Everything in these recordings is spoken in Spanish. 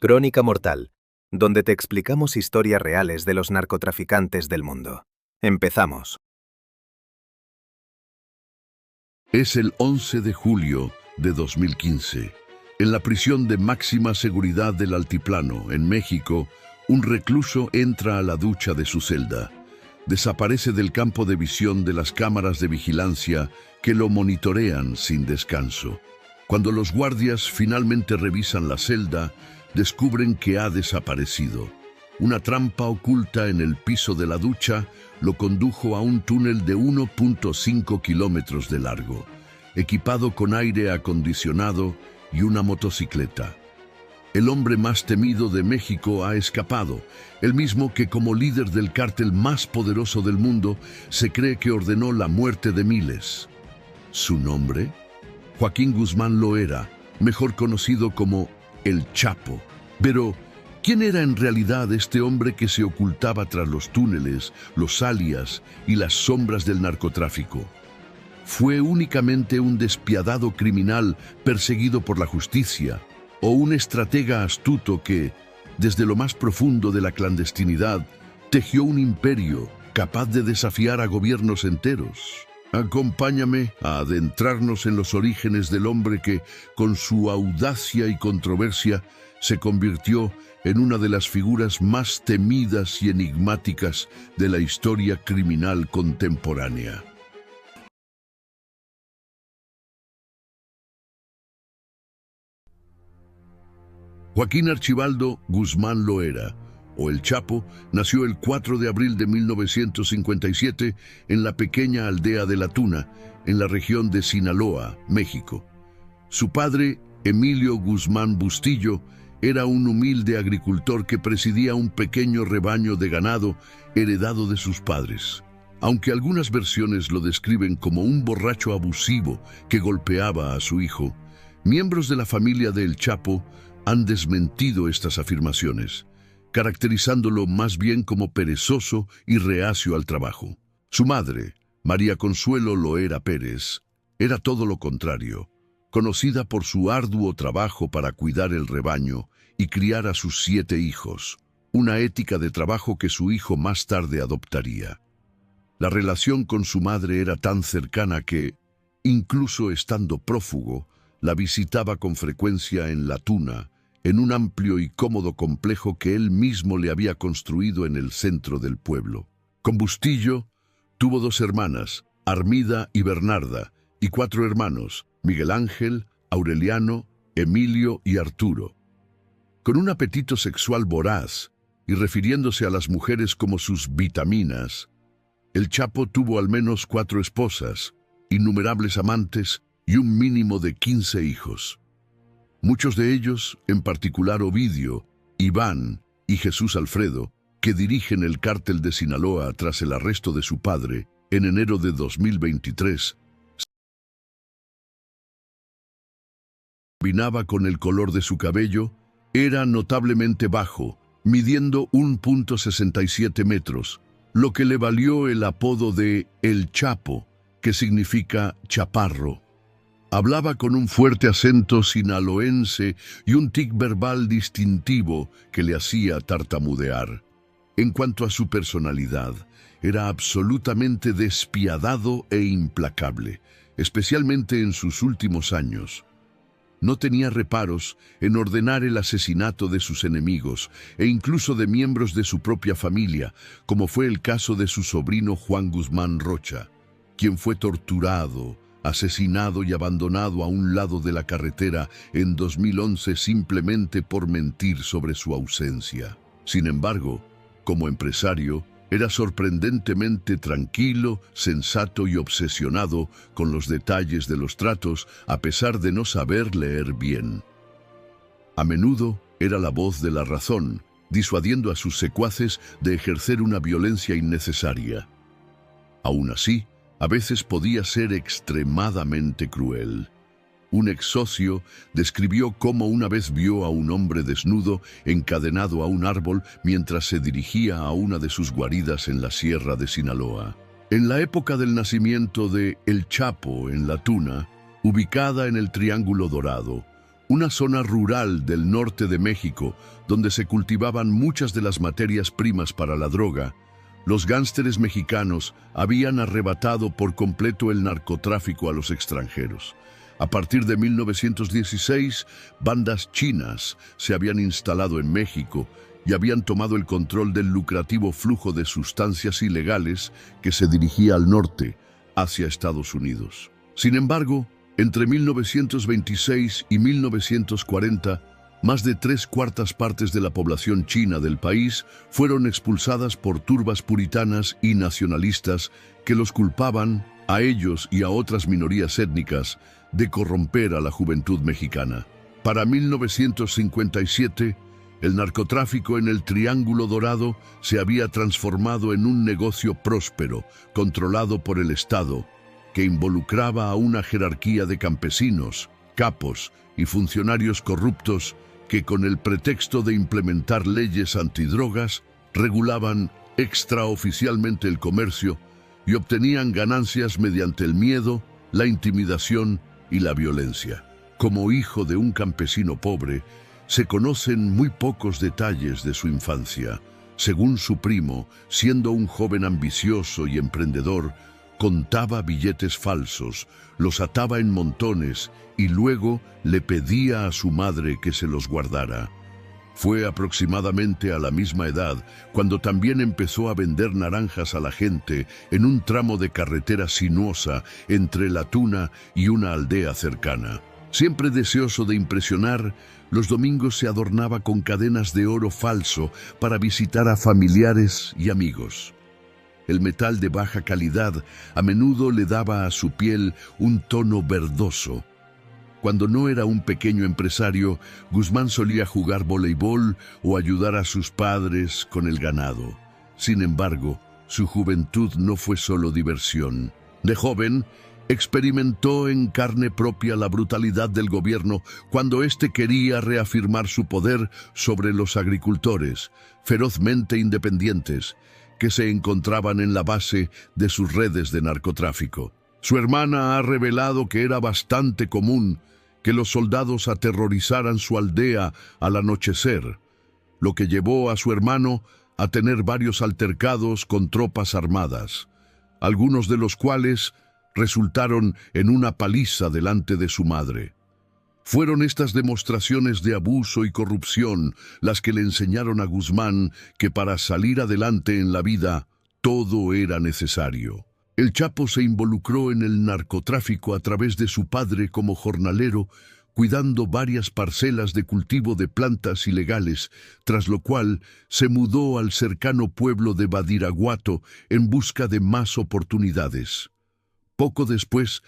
Crónica Mortal, donde te explicamos historias reales de los narcotraficantes del mundo. Empezamos. Es el 11 de julio de 2015. En la prisión de máxima seguridad del Altiplano, en México, un recluso entra a la ducha de su celda. Desaparece del campo de visión de las cámaras de vigilancia que lo monitorean sin descanso. Cuando los guardias finalmente revisan la celda, descubren que ha desaparecido. Una trampa oculta en el piso de la ducha lo condujo a un túnel de 1.5 kilómetros de largo, equipado con aire acondicionado y una motocicleta. El hombre más temido de México ha escapado, el mismo que como líder del cártel más poderoso del mundo se cree que ordenó la muerte de miles. ¿Su nombre? Joaquín Guzmán Loera, mejor conocido como El Chapo. Pero, ¿quién era en realidad este hombre que se ocultaba tras los túneles, los alias y las sombras del narcotráfico? ¿Fue únicamente un despiadado criminal perseguido por la justicia o un estratega astuto que, desde lo más profundo de la clandestinidad, tejió un imperio capaz de desafiar a gobiernos enteros? Acompáñame a adentrarnos en los orígenes del hombre que, con su audacia y controversia, se convirtió en una de las figuras más temidas y enigmáticas de la historia criminal contemporánea. Joaquín Archibaldo Guzmán Loera, o El Chapo, nació el 4 de abril de 1957 en la pequeña aldea de La Tuna, en la región de Sinaloa, México. Su padre, Emilio Guzmán Bustillo, era un humilde agricultor que presidía un pequeño rebaño de ganado heredado de sus padres. Aunque algunas versiones lo describen como un borracho abusivo que golpeaba a su hijo, miembros de la familia de El Chapo han desmentido estas afirmaciones, caracterizándolo más bien como perezoso y reacio al trabajo. Su madre, María Consuelo Loera Pérez, era todo lo contrario, conocida por su arduo trabajo para cuidar el rebaño y criar a sus 7 hijos, una ética de trabajo que su hijo más tarde adoptaría. La relación con su madre era tan cercana que, incluso estando prófugo, la visitaba con frecuencia en La Tuna, en un amplio y cómodo complejo que él mismo le había construido en el centro del pueblo. Con Bustillo tuvo 2 hermanas, Armida y Bernarda, y 4 hermanos, Miguel Ángel, Aureliano, Emilio y Arturo. Con un apetito sexual voraz, y refiriéndose a las mujeres como sus vitaminas, El Chapo tuvo al menos 4 esposas, innumerables amantes y un mínimo de 15 hijos. Muchos de ellos, en particular Ovidio, Iván y Jesús Alfredo, que dirigen el cártel de Sinaloa tras el arresto de su padre en enero de 2023, combinaba con el color de su cabello, era notablemente bajo, midiendo 1.67 metros, lo que le valió el apodo de El Chapo, que significa chaparro. Hablaba con un fuerte acento sinaloense y un tic verbal distintivo que le hacía tartamudear. En cuanto a su personalidad, era absolutamente despiadado e implacable, especialmente en sus últimos años. No tenía reparos en ordenar el asesinato de sus enemigos e incluso de miembros de su propia familia, como fue el caso de su sobrino Juan Guzmán Rocha, quien fue torturado, asesinado y abandonado a un lado de la carretera en 2011 simplemente por mentir sobre su ausencia. Sin embargo, como empresario, era sorprendentemente tranquilo, sensato y obsesionado con los detalles de los tratos, a pesar de no saber leer bien. A menudo era la voz de la razón, disuadiendo a sus secuaces de ejercer una violencia innecesaria. Aún así, a veces podía ser extremadamente cruel. Un ex socio describió cómo una vez vio a un hombre desnudo encadenado a un árbol mientras se dirigía a una de sus guaridas en la sierra de Sinaloa. En la época del nacimiento de El Chapo en La Tuna, ubicada en el Triángulo Dorado, una zona rural del norte de México, donde se cultivaban muchas de las materias primas para la droga, los gánsteres mexicanos habían arrebatado por completo el narcotráfico a los extranjeros. A partir de 1916, bandas chinas se habían instalado en México y habían tomado el control del lucrativo flujo de sustancias ilegales que se dirigía al norte, hacia Estados Unidos. Sin embargo, entre 1926 y 1940, más de 3/4 partes de la población china del país fueron expulsadas por turbas puritanas y nacionalistas que los culpaban, a ellos y a otras minorías étnicas, de corromper a la juventud mexicana. Para 1957, el narcotráfico en el Triángulo Dorado se había transformado en un negocio próspero, controlado por el Estado, que involucraba a una jerarquía de campesinos, capos y funcionarios corruptos que, con el pretexto de implementar leyes antidrogas, regulaban extraoficialmente el comercio y obtenían ganancias mediante el miedo, la intimidación y la violencia. Como hijo de un campesino pobre, se conocen muy pocos detalles de su infancia. Según su primo, siendo un joven ambicioso y emprendedor, contaba billetes falsos, los ataba en montones y luego le pedía a su madre que se los guardara. Fue aproximadamente a la misma edad cuando también empezó a vender naranjas a la gente en un tramo de carretera sinuosa entre La Tuna y una aldea cercana. Siempre deseoso de impresionar, los domingos se adornaba con cadenas de oro falso para visitar a familiares y amigos. El metal de baja calidad a menudo le daba a su piel un tono verdoso. Cuando no era un pequeño empresario, Guzmán solía jugar voleibol o ayudar a sus padres con el ganado. Sin embargo, su juventud no fue solo diversión. De joven, experimentó en carne propia la brutalidad del gobierno cuando éste quería reafirmar su poder sobre los agricultores, ferozmente independientes, que se encontraban en la base de sus redes de narcotráfico. Su hermana ha revelado que era bastante común que los soldados aterrorizaran su aldea al anochecer, lo que llevó a su hermano a tener varios altercados con tropas armadas, algunos de los cuales resultaron en una paliza delante de su madre. Fueron estas demostraciones de abuso y corrupción las que le enseñaron a Guzmán que para salir adelante en la vida todo era necesario. El Chapo se involucró en el narcotráfico a través de su padre como jornalero, cuidando varias parcelas de cultivo de plantas ilegales, tras lo cual se mudó al cercano pueblo de Badiraguato en busca de más oportunidades. Poco después,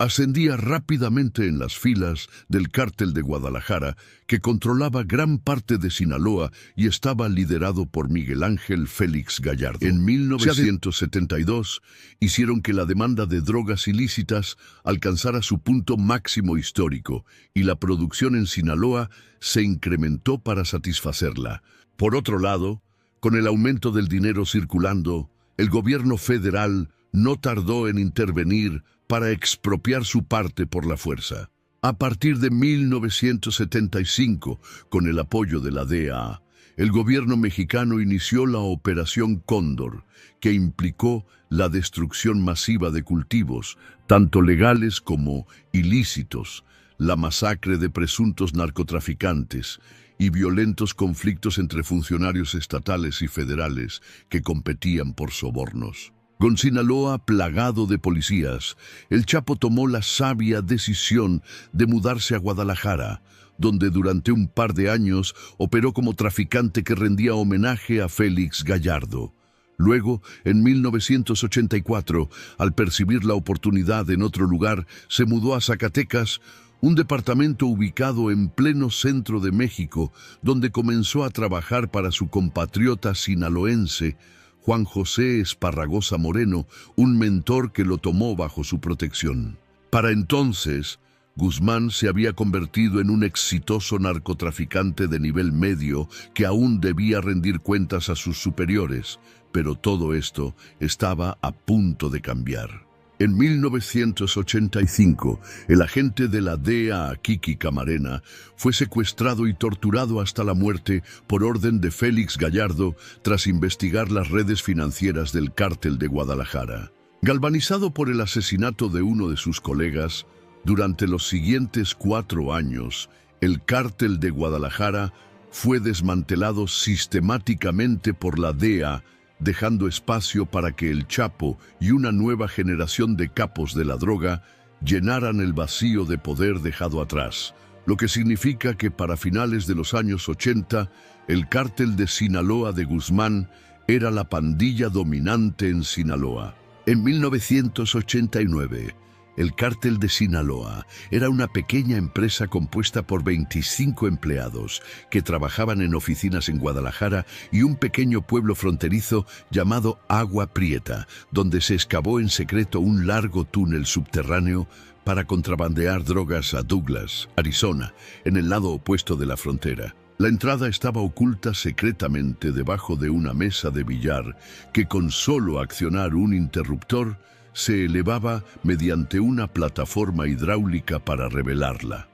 ascendía rápidamente en las filas del Cártel de Guadalajara, que controlaba gran parte de Sinaloa y estaba liderado por Miguel Ángel Félix Gallardo. En 1972 hicieron que la demanda de drogas ilícitas alcanzara su punto máximo histórico y la producción en Sinaloa se incrementó para satisfacerla. Por otro lado, con el aumento del dinero circulando, el gobierno federal no tardó en intervenir para expropiar su parte por la fuerza. A partir de 1975, con el apoyo de la DEA, el gobierno mexicano inició la Operación Cóndor, que implicó la destrucción masiva de cultivos, tanto legales como ilícitos, la masacre de presuntos narcotraficantes y violentos conflictos entre funcionarios estatales y federales que competían por sobornos. Con Sinaloa plagado de policías, el Chapo tomó la sabia decisión de mudarse a Guadalajara, donde durante un par de años operó como traficante que rendía homenaje a Félix Gallardo. Luego, en 1984, al percibir la oportunidad en otro lugar, se mudó a Zacatecas, un departamento ubicado en pleno centro de México, donde comenzó a trabajar para su compatriota sinaloense, Juan José Esparragosa Moreno, un mentor que lo tomó bajo su protección. Para entonces, Guzmán se había convertido en un exitoso narcotraficante de nivel medio que aún debía rendir cuentas a sus superiores, pero todo esto estaba a punto de cambiar. En 1985, el agente de la DEA, Kiki Camarena, fue secuestrado y torturado hasta la muerte por orden de Félix Gallardo tras investigar las redes financieras del Cártel de Guadalajara. Galvanizado por el asesinato de uno de sus colegas, durante los siguientes 4 años, el Cártel de Guadalajara fue desmantelado sistemáticamente por la DEA, dejando espacio para que el Chapo y una nueva generación de capos de la droga llenaran el vacío de poder dejado atrás, lo que significa que para finales de los años 80, el Cártel de Sinaloa de Guzmán era la pandilla dominante en Sinaloa. En 1989, el Cártel de Sinaloa era una pequeña empresa compuesta por 25 empleados que trabajaban en oficinas en Guadalajara y un pequeño pueblo fronterizo llamado Agua Prieta, donde se excavó en secreto un largo túnel subterráneo para contrabandear drogas a Douglas, Arizona, en el lado opuesto de la frontera. La entrada estaba oculta secretamente debajo de una mesa de billar que con solo accionar un interruptor se elevaba mediante una plataforma hidráulica para revelarla.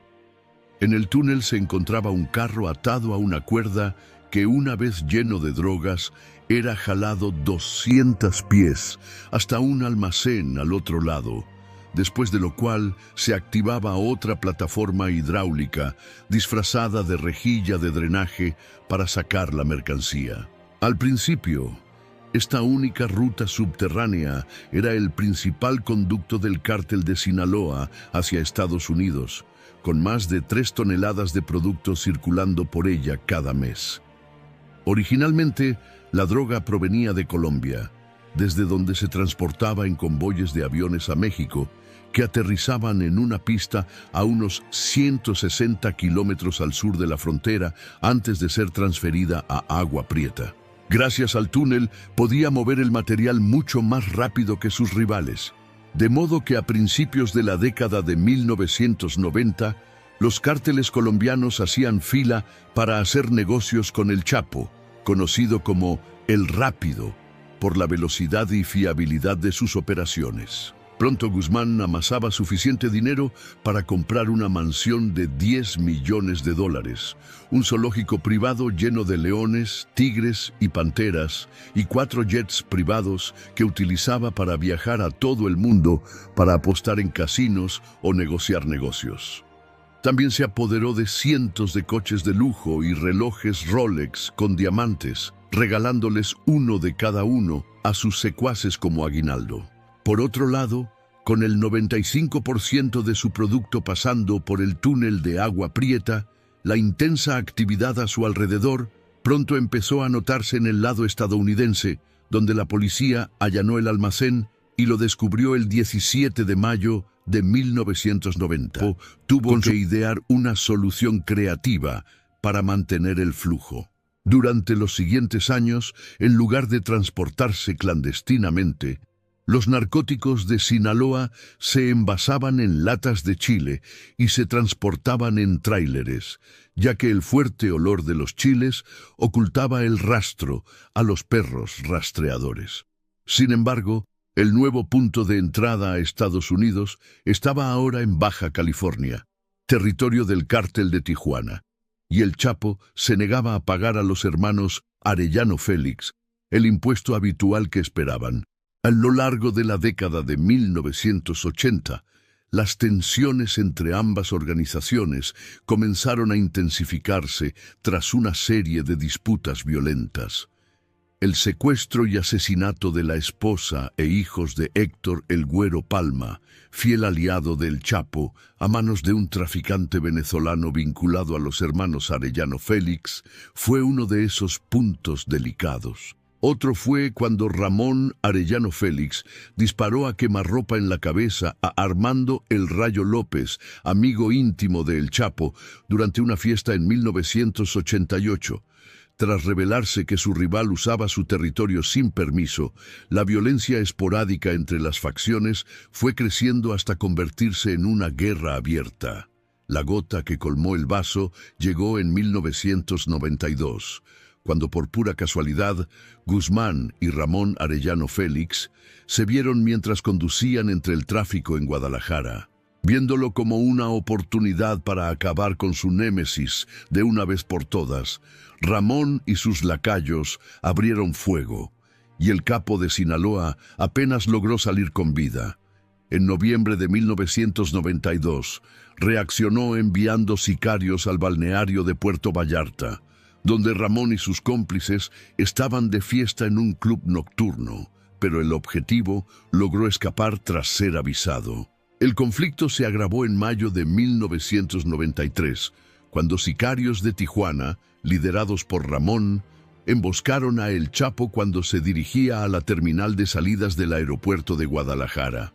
En el túnel se encontraba un carro atado a una cuerda que, una vez lleno de drogas, era jalado 200 pies hasta un almacén al otro lado, después de lo cual se activaba otra plataforma hidráulica disfrazada de rejilla de drenaje para sacar la mercancía. Al principio, esta única ruta subterránea era el principal conducto del Cártel de Sinaloa hacia Estados Unidos, con más de 3 toneladas de productos circulando por ella cada mes. Originalmente, la droga provenía de Colombia, desde donde se transportaba en convoyes de aviones a México, que aterrizaban en una pista a unos 160 kilómetros al sur de la frontera antes de ser transferida a Agua Prieta. Gracias al túnel, podía mover el material mucho más rápido que sus rivales, de modo que a principios de la década de 1990, los cárteles colombianos hacían fila para hacer negocios con el Chapo, conocido como El Rápido, por la velocidad y fiabilidad de sus operaciones. Pronto Guzmán amasaba suficiente dinero para comprar una mansión de $10 millones, un zoológico privado lleno de leones, tigres y panteras, y 4 jets privados que utilizaba para viajar a todo el mundo para apostar en casinos o negociar negocios. También se apoderó de cientos de coches de lujo y relojes Rolex con diamantes, regalándoles uno de cada uno a sus secuaces como aguinaldo. Por otro lado, con el 95% de su producto pasando por el túnel de Agua Prieta, la intensa actividad a su alrededor pronto empezó a notarse en el lado estadounidense, donde la policía allanó el almacén y lo descubrió el 17 de mayo de 1990. Tuvo que idear una solución creativa para mantener el flujo. Durante los siguientes años, en lugar de transportarse clandestinamente, los narcóticos de Sinaloa se envasaban en latas de chile y se transportaban en tráileres, ya que el fuerte olor de los chiles ocultaba el rastro a los perros rastreadores. Sin embargo, el nuevo punto de entrada a Estados Unidos estaba ahora en Baja California, territorio del Cártel de Tijuana, y el Chapo se negaba a pagar a los hermanos Arellano Félix el impuesto habitual que esperaban. A lo largo de la década de 1980, las tensiones entre ambas organizaciones comenzaron a intensificarse tras una serie de disputas violentas. El secuestro y asesinato de la esposa e hijos de Héctor El Güero Palma, fiel aliado del Chapo, a manos de un traficante venezolano vinculado a los hermanos Arellano Félix, fue uno de esos puntos delicados. Otro fue cuando Ramón Arellano Félix disparó a quemarropa en la cabeza a Armando El Rayo López, amigo íntimo de El Chapo, durante una fiesta en 1988. Tras revelarse que su rival usaba su territorio sin permiso, la violencia esporádica entre las facciones fue creciendo hasta convertirse en una guerra abierta. La gota que colmó el vaso llegó en 1992. cuando por pura casualidad Guzmán y Ramón Arellano Félix se vieron mientras conducían entre el tráfico en Guadalajara. Viéndolo como una oportunidad para acabar con su némesis de una vez por todas, Ramón y sus lacayos abrieron fuego, y el capo de Sinaloa apenas logró salir con vida. En noviembre de 1992, reaccionó enviando sicarios al balneario de Puerto Vallarta, donde Ramón y sus cómplices estaban de fiesta en un club nocturno, pero el objetivo logró escapar tras ser avisado. El conflicto se agravó en mayo de 1993, cuando sicarios de Tijuana, liderados por Ramón, emboscaron a El Chapo cuando se dirigía a la terminal de salidas del aeropuerto de Guadalajara.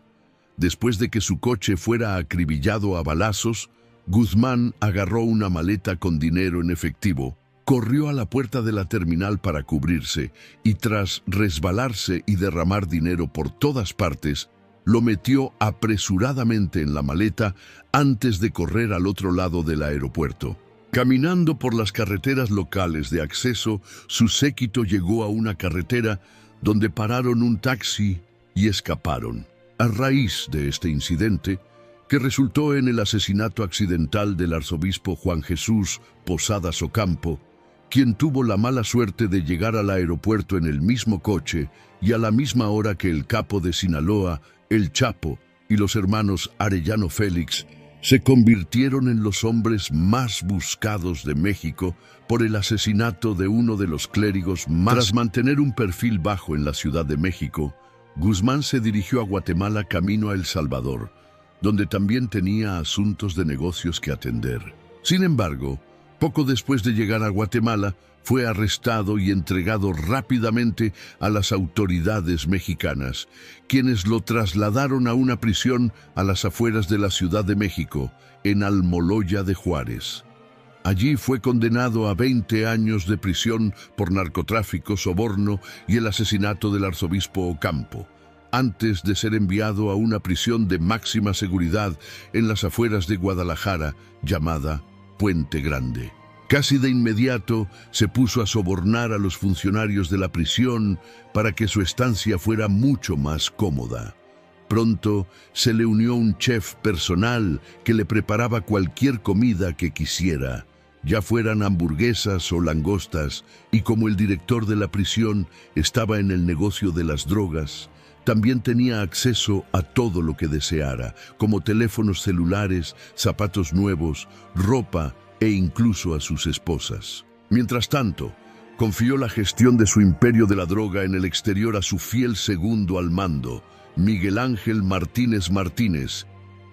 Después de que su coche fuera acribillado a balazos, Guzmán agarró una maleta con dinero en efectivo, corrió a la puerta de la terminal para cubrirse y tras resbalarse y derramar dinero por todas partes, lo metió apresuradamente en la maleta antes de correr al otro lado del aeropuerto. Caminando por las carreteras locales de acceso, su séquito llegó a una carretera donde pararon un taxi y escaparon. A raíz de este incidente, que resultó en el asesinato accidental del arzobispo Juan Jesús Posadas Ocampo, quien tuvo la mala suerte de llegar al aeropuerto en el mismo coche y a la misma hora que el capo de Sinaloa, El Chapo, y los hermanos Arellano Félix, se convirtieron en los hombres más buscados de México por el asesinato de uno de los clérigos más. Tras mantener un perfil bajo en la Ciudad de México, Guzmán se dirigió a Guatemala camino a El Salvador, donde también tenía asuntos de negocios que atender. Sin embargo, poco después de llegar a Guatemala, fue arrestado y entregado rápidamente a las autoridades mexicanas, quienes lo trasladaron a una prisión a las afueras de la Ciudad de México, en Almoloya de Juárez. Allí fue condenado a 20 años de prisión por narcotráfico, soborno y el asesinato del arzobispo Ocampo, antes de ser enviado a una prisión de máxima seguridad en las afueras de Guadalajara, llamada Puente Grande. Casi de inmediato se puso a sobornar a los funcionarios de la prisión para que su estancia fuera mucho más cómoda. Pronto se le unió un chef personal que le preparaba cualquier comida que quisiera, ya fueran hamburguesas o langostas, y como el director de la prisión estaba en el negocio de las drogas, también tenía acceso a todo lo que deseara, como teléfonos celulares, zapatos nuevos, ropa e incluso a sus esposas. Mientras tanto, confió la gestión de su imperio de la droga en el exterior a su fiel segundo al mando, Miguel Ángel Martínez Martínez,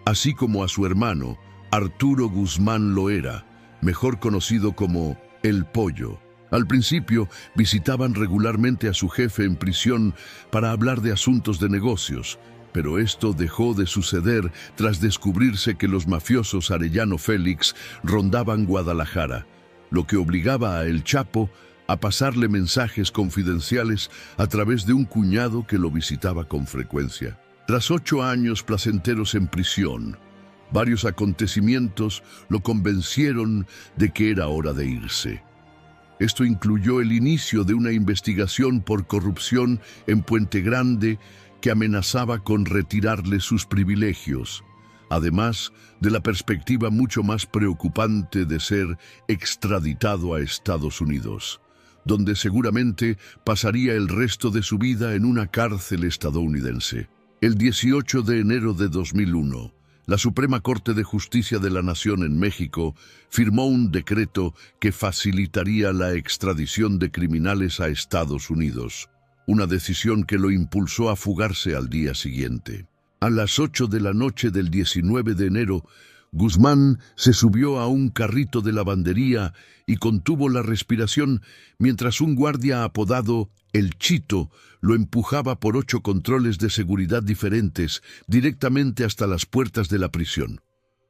así como a su hermano, Arturo Guzmán Loera, mejor conocido como El Pollo. Al principio, visitaban regularmente a su jefe en prisión para hablar de asuntos de negocios, pero esto dejó de suceder tras descubrirse que los mafiosos Arellano Félix rondaban Guadalajara, lo que obligaba a El Chapo a pasarle mensajes confidenciales a través de un cuñado que lo visitaba con frecuencia. Tras 8 años placenteros en prisión, varios acontecimientos lo convencieron de que era hora de irse. Esto incluyó el inicio de una investigación por corrupción en Puente Grande que amenazaba con retirarle sus privilegios, además de la perspectiva mucho más preocupante de ser extraditado a Estados Unidos, donde seguramente pasaría el resto de su vida en una cárcel estadounidense. El 18 de enero de 2001, la Suprema Corte de Justicia de la Nación en México firmó un decreto que facilitaría la extradición de criminales a Estados Unidos, una decisión que lo impulsó a fugarse al día siguiente. A las 8 de la noche del 19 de enero, Guzmán se subió a un carrito de lavandería y contuvo la respiración mientras un guardia apodado El Chito lo empujaba por 8 controles de seguridad diferentes directamente hasta las puertas de la prisión.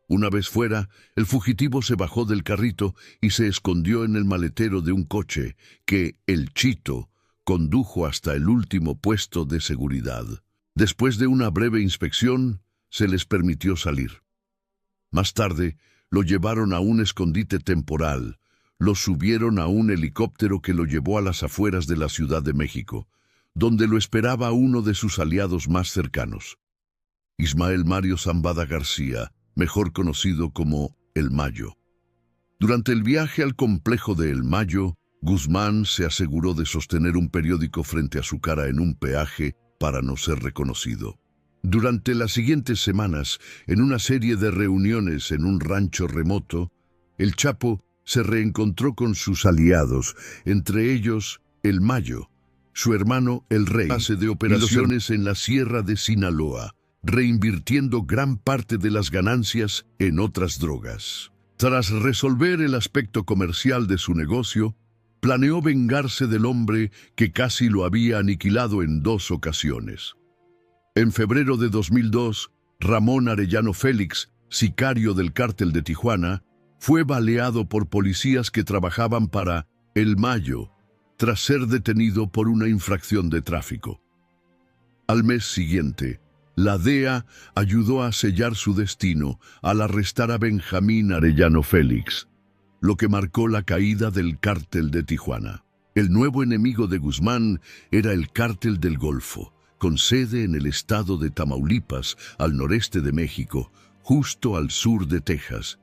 Una vez fuera, el fugitivo se bajó del carrito y se escondió en el maletero de un coche que El Chito condujo hasta el último puesto de seguridad. Después de una breve inspección, se les permitió salir. Más tarde, lo llevaron a un escondite temporal, lo subieron a un helicóptero que lo llevó a las afueras de la Ciudad de México, donde lo esperaba uno de sus aliados más cercanos, Ismael Mario Zambada García, mejor conocido como El Mayo. Durante el viaje al complejo de El Mayo, Guzmán se aseguró de sostener un periódico frente a su cara en un peaje para no ser reconocido. Durante las siguientes semanas, en una serie de reuniones en un rancho remoto, el Chapo se reencontró con sus aliados, entre ellos El Mayo, su hermano El Rey, base de operaciones en la Sierra de Sinaloa, reinvirtiendo gran parte de las ganancias en otras drogas. Tras resolver el aspecto comercial de su negocio, planeó vengarse del hombre que casi lo había aniquilado en 2 ocasiones. En febrero de 2002, Ramón Arellano Félix, sicario del cártel de Tijuana, fue baleado por policías que trabajaban para El Mayo, tras ser detenido por una infracción de tráfico. Al mes siguiente, la DEA ayudó a sellar su destino al arrestar a Benjamín Arellano Félix, lo que marcó la caída del cártel de Tijuana. El nuevo enemigo de Guzmán era el Cártel del Golfo, con sede en el estado de Tamaulipas, al noreste de México, justo al sur de Texas.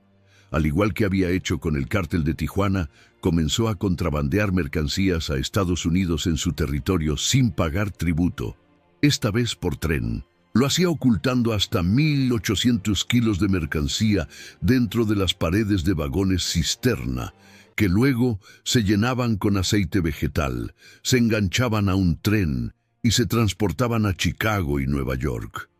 Al igual que había hecho con el Cártel de Tijuana, comenzó a contrabandear mercancías a Estados Unidos en su territorio sin pagar tributo, esta vez por tren. Lo hacía ocultando hasta 1.800 kilos de mercancía dentro de las paredes de vagones cisterna, que luego se llenaban con aceite vegetal, se enganchaban a un tren y se transportaban a Chicago y Nueva York.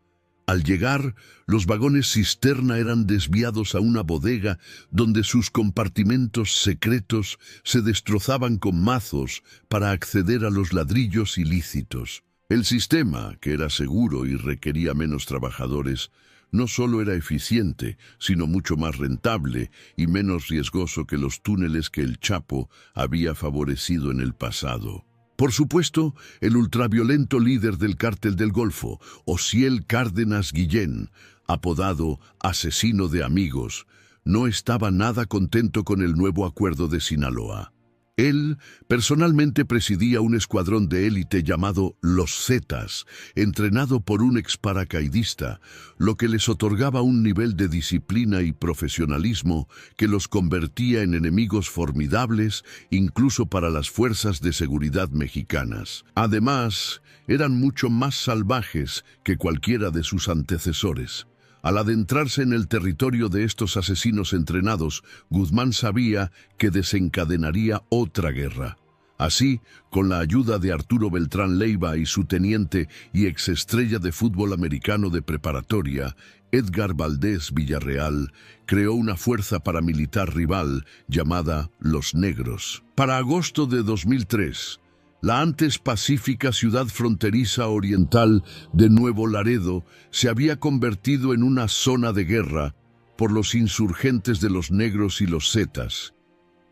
Al llegar, los vagones cisterna eran desviados a una bodega donde sus compartimentos secretos se destrozaban con mazos para acceder a los ladrillos ilícitos. El sistema, que era seguro y requería menos trabajadores, no solo era eficiente, sino mucho más rentable y menos riesgoso que los túneles que el Chapo había favorecido en el pasado. Por supuesto, el ultraviolento líder del Cártel del Golfo, Osiel Cárdenas Guillén, apodado Asesino de Amigos, no estaba nada contento con el nuevo acuerdo de Sinaloa. Él personalmente presidía un escuadrón de élite llamado Los Zetas, entrenado por un exparacaidista, lo que les otorgaba un nivel de disciplina y profesionalismo que los convertía en enemigos formidables incluso para las fuerzas de seguridad mexicanas. Además, eran mucho más salvajes que cualquiera de sus antecesores. Al adentrarse en el territorio de estos asesinos entrenados, Guzmán sabía que desencadenaría otra guerra. Así, con la ayuda de Arturo Beltrán Leiva y su teniente y exestrella de fútbol americano de preparatoria, Edgar Valdés Villarreal, creó una fuerza paramilitar rival llamada Los Negros. Para agosto de 2003, la antes pacífica ciudad fronteriza oriental de Nuevo Laredo se había convertido en una zona de guerra por los insurgentes de los Negros y los Zetas,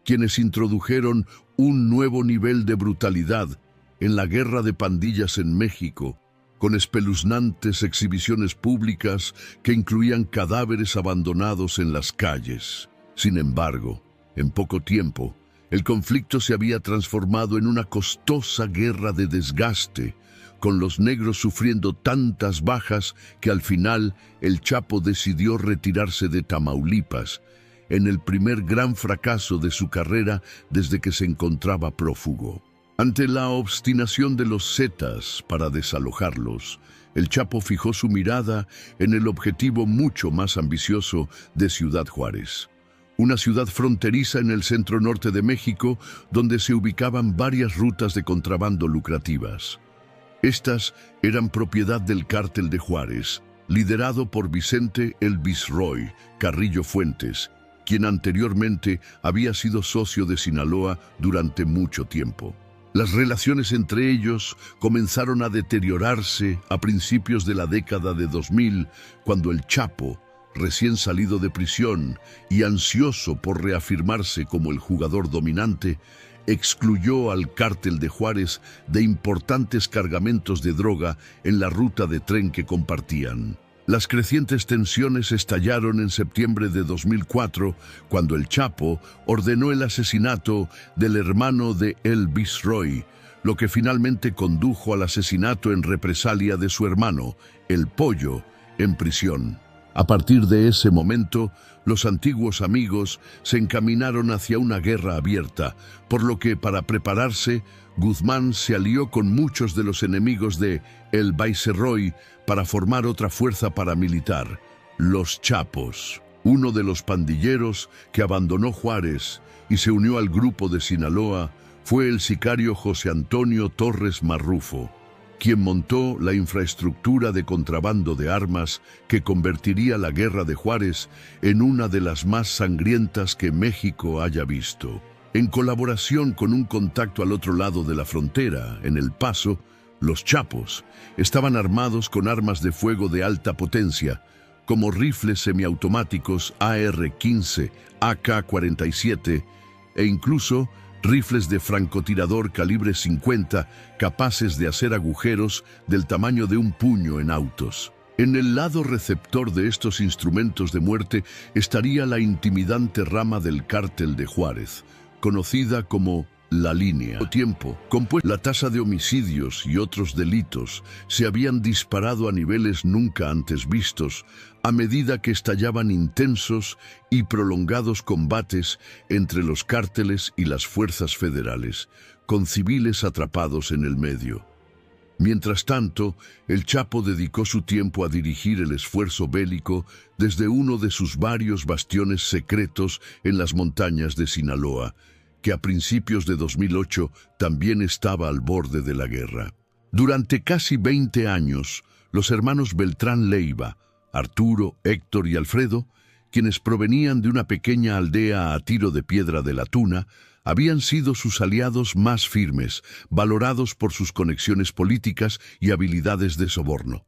quienes introdujeron un nuevo nivel de brutalidad en la guerra de pandillas en México, con espeluznantes exhibiciones públicas que incluían cadáveres abandonados en las calles. Sin embargo, en poco tiempo, el conflicto se había transformado en una costosa guerra de desgaste, con los negros sufriendo tantas bajas que al final el Chapo decidió retirarse de Tamaulipas, en el primer gran fracaso de su carrera desde que se encontraba prófugo. Ante la obstinación de los Zetas para desalojarlos, el Chapo fijó su mirada en el objetivo mucho más ambicioso de Ciudad Juárez, una ciudad fronteriza en el centro norte de México donde se ubicaban varias rutas de contrabando lucrativas. Estas eran propiedad del Cártel de Juárez, liderado por Vicente el Viceroy Carrillo Fuentes, quien anteriormente había sido socio de Sinaloa durante mucho tiempo. Las relaciones entre ellos comenzaron a deteriorarse a principios de la década de 2000, cuando el Chapo, recién salido de prisión y ansioso por reafirmarse como el jugador dominante, excluyó al Cártel de Juárez de importantes cargamentos de droga en la ruta de tren que compartían. Las crecientes tensiones estallaron en septiembre de 2004, cuando el Chapo ordenó el asesinato del hermano de El Viceroy, lo que finalmente condujo al asesinato en represalia de su hermano, El Pollo, en prisión. A partir de ese momento, los antiguos amigos se encaminaron hacia una guerra abierta, por lo que, para prepararse, Guzmán se alió con muchos de los enemigos de El Viceroy para formar otra fuerza paramilitar, los Chapos. Uno de los pandilleros que abandonó Juárez y se unió al grupo de Sinaloa fue el sicario José Antonio Torres Marrufo, quien montó la infraestructura de contrabando de armas que convertiría la guerra de Juárez en una de las más sangrientas que México haya visto. En colaboración con un contacto al otro lado de la frontera, en El Paso, los Chapos estaban armados con armas de fuego de alta potencia, como rifles semiautomáticos AR-15, AK-47 e incluso rifles de francotirador calibre 50 capaces de hacer agujeros del tamaño de un puño en autos. En el lado receptor de estos instrumentos de muerte estaría la intimidante rama del cártel de Juárez, conocida como La Línea. Al tiempo, la tasa de homicidios y otros delitos se habían disparado a niveles nunca antes vistos, a medida que estallaban intensos y prolongados combates entre los cárteles y las fuerzas federales, con civiles atrapados en el medio. Mientras tanto, el Chapo dedicó su tiempo a dirigir el esfuerzo bélico desde uno de sus varios bastiones secretos en las montañas de Sinaloa, que a principios de 2008 también estaba al borde de la guerra. Durante casi 20 años, los hermanos Beltrán Leiva, Arturo, Héctor y Alfredo, quienes provenían de una pequeña aldea a tiro de piedra de la Tuna, habían sido sus aliados más firmes, valorados por sus conexiones políticas y habilidades de soborno.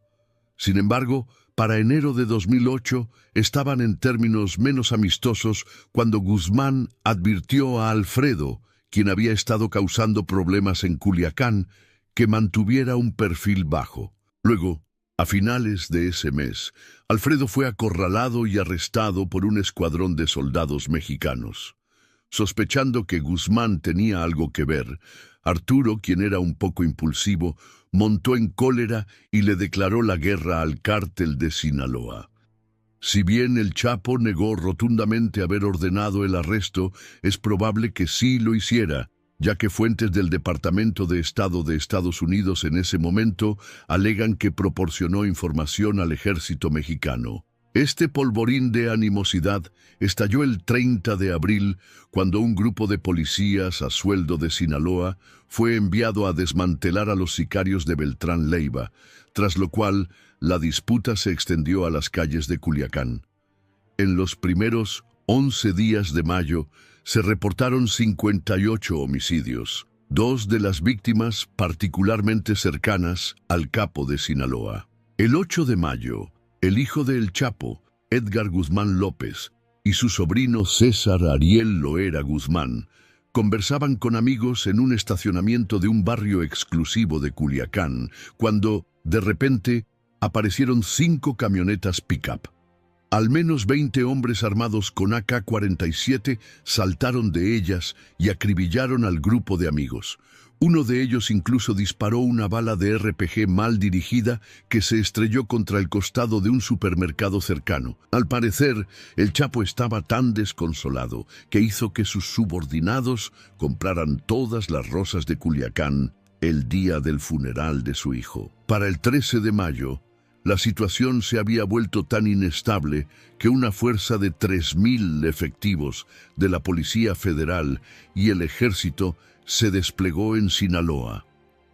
Sin embargo, para enero de 2008 estaban en términos menos amistosos cuando Guzmán advirtió a Alfredo, quien había estado causando problemas en Culiacán, que mantuviera un perfil bajo. Luego, a finales de ese mes, Alfredo fue acorralado y arrestado por un escuadrón de soldados mexicanos. Sospechando que Guzmán tenía algo que ver, Arturo, quien era un poco impulsivo, montó en cólera y le declaró la guerra al cártel de Sinaloa. Si bien el Chapo negó rotundamente haber ordenado el arresto, es probable que sí lo hiciera, ya que fuentes del Departamento de Estado de Estados Unidos en ese momento alegan que proporcionó información al ejército mexicano. Este polvorín de animosidad estalló el 30 de abril, cuando un grupo de policías a sueldo de Sinaloa fue enviado a desmantelar a los sicarios de Beltrán Leiva, tras lo cual la disputa se extendió a las calles de Culiacán. En los primeros 11 días de mayo se reportaron 58 homicidios, 2 de las víctimas particularmente cercanas al capo de Sinaloa. El 8 de mayo, el hijo de El Chapo, Edgar Guzmán López, y su sobrino César Ariel Loera Guzmán conversaban con amigos en un estacionamiento de un barrio exclusivo de Culiacán, cuando, de repente, aparecieron 5 camionetas pick-up. Al menos 20 hombres armados con AK-47 saltaron de ellas y acribillaron al grupo de amigos. Uno de ellos incluso disparó una bala de RPG mal dirigida que se estrelló contra el costado de un supermercado cercano. Al parecer, el Chapo estaba tan desconsolado que hizo que sus subordinados compraran todas las rosas de Culiacán el día del funeral de su hijo. Para el 13 de mayo, la situación se había vuelto tan inestable que una fuerza de 3.000 efectivos de la Policía Federal y el Ejército se desplegó en Sinaloa,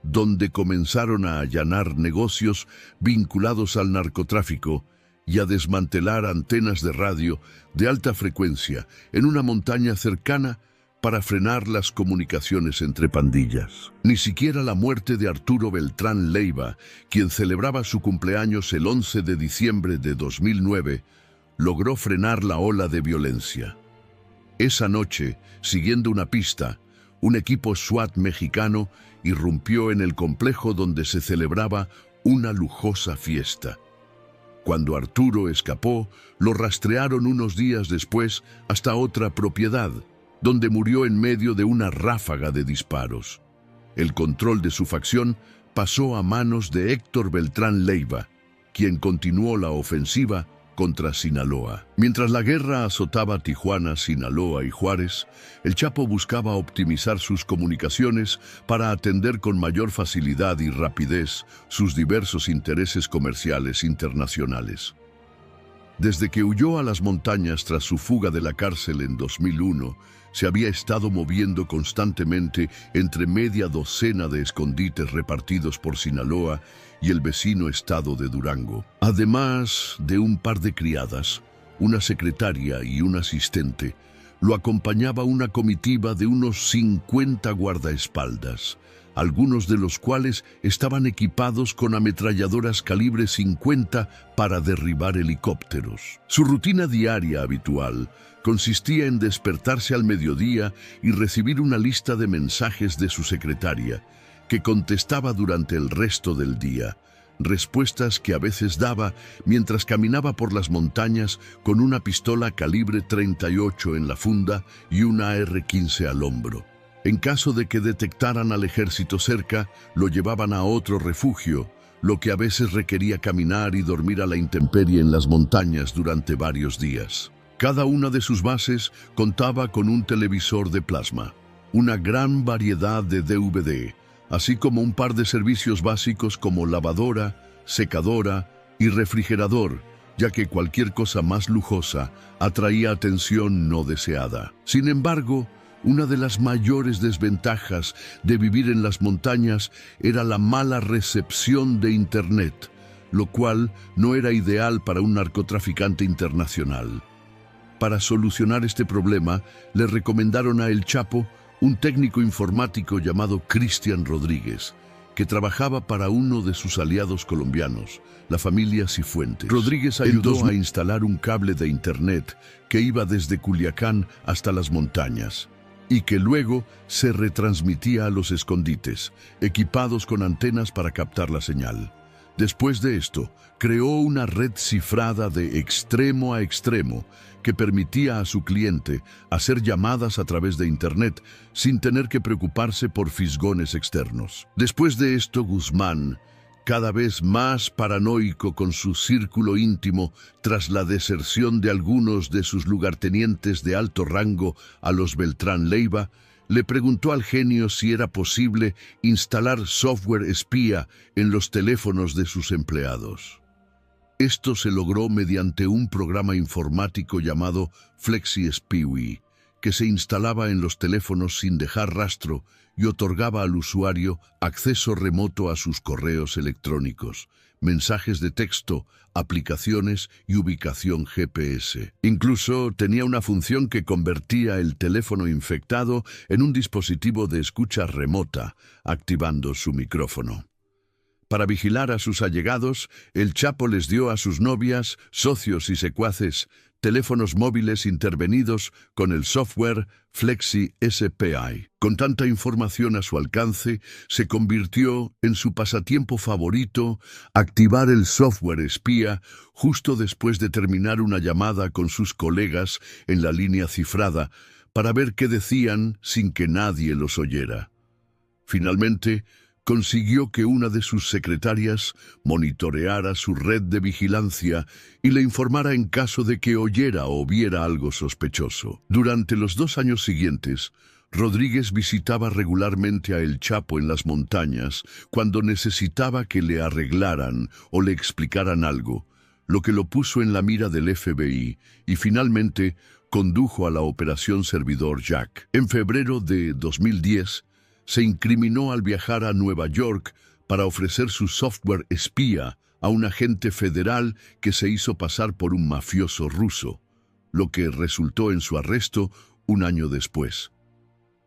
donde comenzaron a allanar negocios vinculados al narcotráfico y a desmantelar antenas de radio de alta frecuencia en una montaña cercana para frenar las comunicaciones entre pandillas. Ni siquiera la muerte de Arturo Beltrán Leiva, quien celebraba su cumpleaños el 11 de diciembre de 2009, logró frenar la ola de violencia. Esa noche, siguiendo una pista, un equipo SWAT mexicano irrumpió en el complejo donde se celebraba una lujosa fiesta. Cuando Arturo escapó, lo rastrearon unos días después hasta otra propiedad, donde murió en medio de una ráfaga de disparos. El control de su facción pasó a manos de Héctor Beltrán Leiva, quien continuó la ofensiva contra Sinaloa. Mientras la guerra azotaba Tijuana, Sinaloa y Juárez, el Chapo buscaba optimizar sus comunicaciones para atender con mayor facilidad y rapidez sus diversos intereses comerciales internacionales. Desde que huyó a las montañas tras su fuga de la cárcel en 2001, se había estado moviendo constantemente entre media docena de escondites repartidos por Sinaloa y el vecino estado de Durango. Además de un par de criadas, una secretaria y un asistente, lo acompañaba una comitiva de unos 50 guardaespaldas, algunos de los cuales estaban equipados con ametralladoras calibre 50 para derribar helicópteros. Su rutina diaria habitual consistía en despertarse al mediodía y recibir una lista de mensajes de su secretaria, que contestaba durante el resto del día, respuestas que a veces daba mientras caminaba por las montañas con una pistola calibre 38 en la funda y una AR-15 al hombro. En caso de que detectaran al ejército cerca, lo llevaban a otro refugio, lo que a veces requería caminar y dormir a la intemperie en las montañas durante varios días. Cada una de sus bases contaba con un televisor de plasma, una gran variedad de DVD, así como un par de servicios básicos como lavadora, secadora y refrigerador, ya que cualquier cosa más lujosa atraía atención no deseada. Sin embargo, una de las mayores desventajas de vivir en las montañas era la mala recepción de Internet, lo cual no era ideal para un narcotraficante internacional. Para solucionar este problema, le recomendaron a El Chapo un técnico informático llamado Cristian Rodríguez, que trabajaba para uno de sus aliados colombianos, la familia Cifuentes. Rodríguez ayudó a instalar un cable de Internet que iba desde Culiacán hasta las montañas y que luego se retransmitía a los escondites, equipados con antenas para captar la señal. Después de esto, creó una red cifrada de extremo a extremo que permitía a su cliente hacer llamadas a través de Internet sin tener que preocuparse por fisgones externos. Después de esto, Guzmán, cada vez más paranoico con su círculo íntimo tras la deserción de algunos de sus lugartenientes de alto rango a los Beltrán Leiva, le preguntó al genio si era posible instalar software espía en los teléfonos de sus empleados. Esto se logró mediante un programa informático llamado FlexiSPI, que se instalaba en los teléfonos sin dejar rastro y otorgaba al usuario acceso remoto a sus correos electrónicos, mensajes de texto, aplicaciones y ubicación GPS. Incluso tenía una función que convertía el teléfono infectado en un dispositivo de escucha remota, activando su micrófono. Para vigilar a sus allegados, el Chapo les dio a sus novias, socios y secuaces teléfonos móviles intervenidos con el software FlexiSPI. Con tanta información a su alcance, se convirtió en su pasatiempo favorito activar el software espía justo después de terminar una llamada con sus colegas en la línea cifrada para ver qué decían sin que nadie los oyera. Finalmente, consiguió que una de sus secretarias monitoreara su red de vigilancia y le informara en caso de que oyera o viera algo sospechoso. Durante los 2 años siguientes, Rodríguez visitaba regularmente a El Chapo en las montañas cuando necesitaba que le arreglaran o le explicaran algo, lo que lo puso en la mira del FBI y finalmente condujo a la Operación Servidor Jack. En febrero de 2010, se incriminó al viajar a Nueva York para ofrecer su software espía a un agente federal que se hizo pasar por un mafioso ruso, lo que resultó en su arresto 1 año después.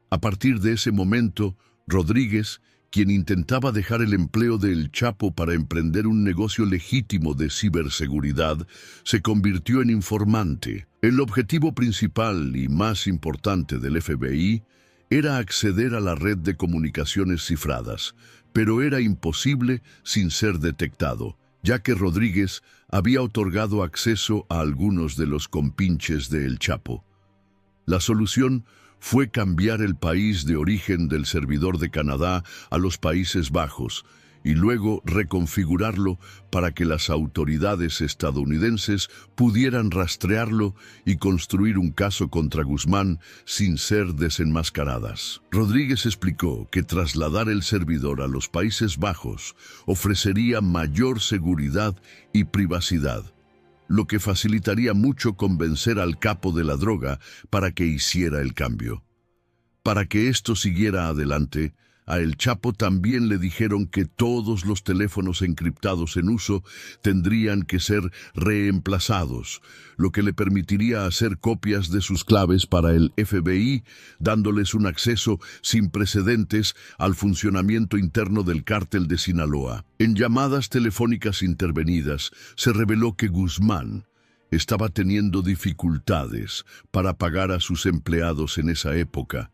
A partir de ese momento, Rodríguez, quien intentaba dejar el empleo de El Chapo para emprender un negocio legítimo de ciberseguridad, se convirtió en informante. El objetivo principal y más importante del FBI era acceder a la red de comunicaciones cifradas, pero era imposible sin ser detectado, ya que Rodríguez había otorgado acceso a algunos de los compinches de El Chapo. La solución fue cambiar el país de origen del servidor de Canadá a los Países Bajos y luego reconfigurarlo para que las autoridades estadounidenses pudieran rastrearlo y construir un caso contra Guzmán sin ser desenmascaradas. Rodríguez explicó que trasladar el servidor a los Países Bajos ofrecería mayor seguridad y privacidad, lo que facilitaría mucho convencer al capo de la droga para que hiciera el cambio. Para que esto siguiera adelante, a El Chapo también le dijeron que todos los teléfonos encriptados en uso tendrían que ser reemplazados, lo que le permitiría hacer copias de sus claves para el FBI, dándoles un acceso sin precedentes al funcionamiento interno del cártel de Sinaloa. En llamadas telefónicas intervenidas, se reveló que Guzmán estaba teniendo dificultades para pagar a sus empleados en esa época,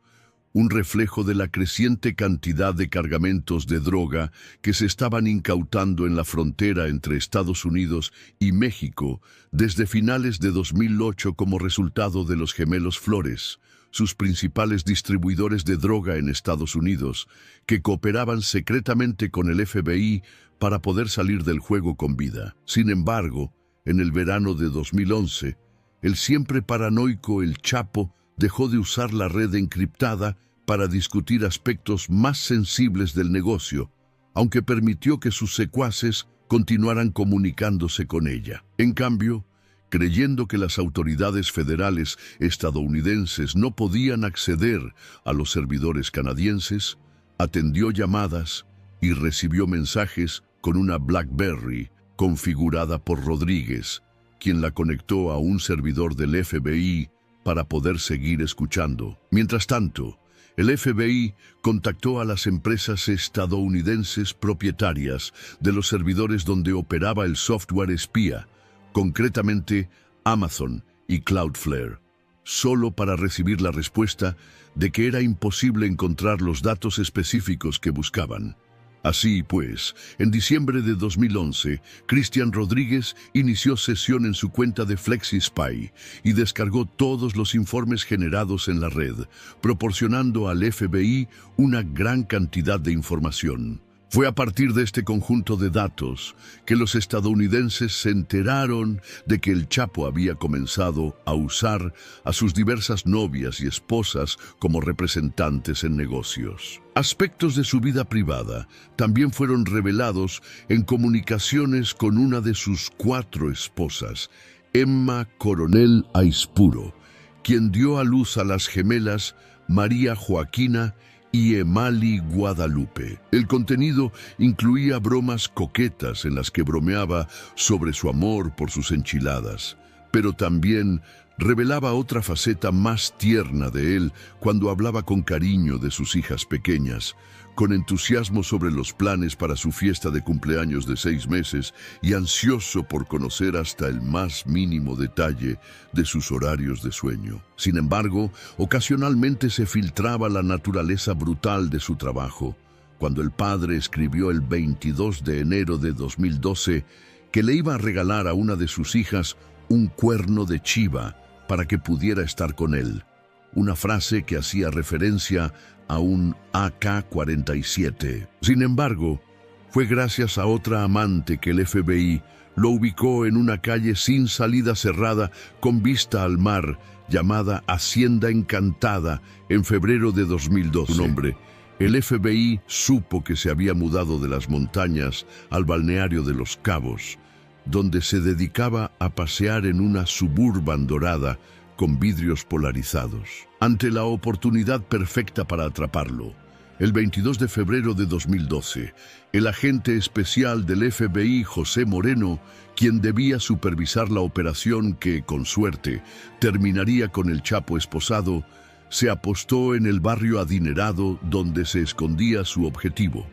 un reflejo de la creciente cantidad de cargamentos de droga que se estaban incautando en la frontera entre Estados Unidos y México desde finales de 2008 como resultado de los Gemelos Flores, sus principales distribuidores de droga en Estados Unidos, que cooperaban secretamente con el FBI para poder salir del juego con vida. Sin embargo, en el verano de 2011, el siempre paranoico El Chapo dejó de usar la red encriptada para discutir aspectos más sensibles del negocio, aunque permitió que sus secuaces continuaran comunicándose con ella. En cambio, creyendo que las autoridades federales estadounidenses no podían acceder a los servidores canadienses, atendió llamadas y recibió mensajes con una BlackBerry configurada por Rodríguez, quien la conectó a un servidor del FBI para poder seguir escuchando. Mientras tanto, el FBI contactó a las empresas estadounidenses propietarias de los servidores donde operaba el software espía, concretamente Amazon y Cloudflare, solo para recibir la respuesta de que era imposible encontrar los datos específicos que buscaban. Así pues, en diciembre de 2011, Cristian Rodríguez inició sesión en su cuenta de FlexiSpy y descargó todos los informes generados en la red, proporcionando al FBI una gran cantidad de información. Fue a partir de este conjunto de datos que los estadounidenses se enteraron de que El Chapo había comenzado a usar a sus diversas novias y esposas como representantes en negocios. Aspectos de su vida privada también fueron revelados en comunicaciones con una de sus 4 esposas, Emma Coronel Aispuro, quien dio a luz a las gemelas María Joaquina y Emali Guadalupe. El contenido incluía bromas coquetas en las que bromeaba sobre su amor por sus enchiladas, pero también revelaba otra faceta más tierna de él cuando hablaba con cariño de sus hijas pequeñas, con entusiasmo sobre los planes para su fiesta de cumpleaños de 6 meses y ansioso por conocer hasta el más mínimo detalle de sus horarios de sueño. Sin embargo, ocasionalmente se filtraba la naturaleza brutal de su trabajo, cuando el padre escribió el 22 de enero de 2012 que le iba a regalar a una de sus hijas un cuerno de chiva para que pudiera estar con él, una frase que hacía referencia a un AK-47. Sin embargo, fue gracias a otra amante que el FBI lo ubicó en una calle sin salida cerrada con vista al mar, llamada Hacienda Encantada, en febrero de 2012. Su nombre. El FBI supo que se había mudado de las montañas al balneario de Los Cabos, donde se dedicaba a pasear en una Suburban dorada con vidrios polarizados. Ante la oportunidad perfecta para atraparlo, el 22 de febrero de 2012, el agente especial del FBI, José Moreno, quien debía supervisar la operación que, con suerte, terminaría con el Chapo esposado, se apostó en el barrio adinerado donde se escondía su objetivo.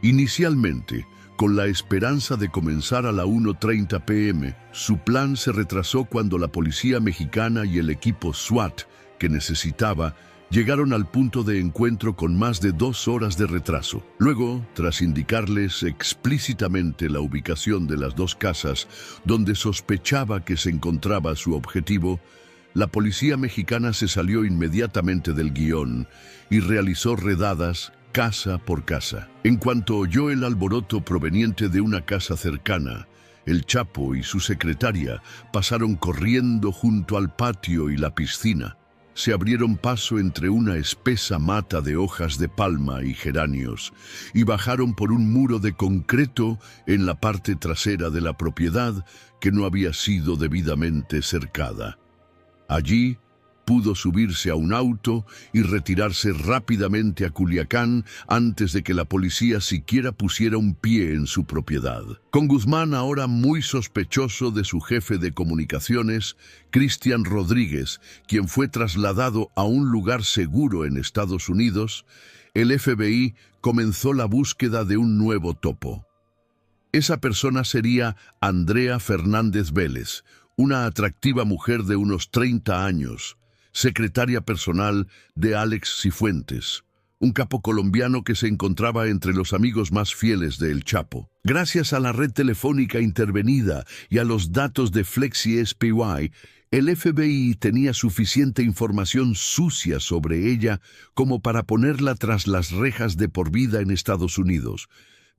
Inicialmente, con la esperanza de comenzar a la 1:30 p.m., su plan se retrasó cuando la policía mexicana y el equipo SWAT que necesitaba Llegaron al punto de encuentro con más de 2 horas de retraso. Luego, tras indicarles explícitamente la ubicación de las 2 casas donde sospechaba que se encontraba su objetivo, la policía mexicana se salió inmediatamente del guión y realizó redadas casa por casa. En cuanto oyó el alboroto proveniente de una casa cercana, el Chapo y su secretaria pasaron corriendo junto al patio y la piscina. Se abrieron paso entre una espesa mata de hojas de palma y geranios y bajaron por un muro de concreto en la parte trasera de la propiedad que no había sido debidamente cercada. Allí pudo subirse a un auto y retirarse rápidamente a Culiacán antes de que la policía siquiera pusiera un pie en su propiedad. Con Guzmán ahora muy sospechoso de su jefe de comunicaciones, Cristian Rodríguez, quien fue trasladado a un lugar seguro en Estados Unidos, el FBI comenzó la búsqueda de un nuevo topo. Esa persona sería Andrea Fernández Vélez, una atractiva mujer de unos 30 años, secretaria personal de Alex Cifuentes, un capo colombiano que se encontraba entre los amigos más fieles de El Chapo. Gracias a la red telefónica intervenida y a los datos de Flexi SPY, el FBI tenía suficiente información sucia sobre ella como para ponerla tras las rejas de por vida en Estados Unidos.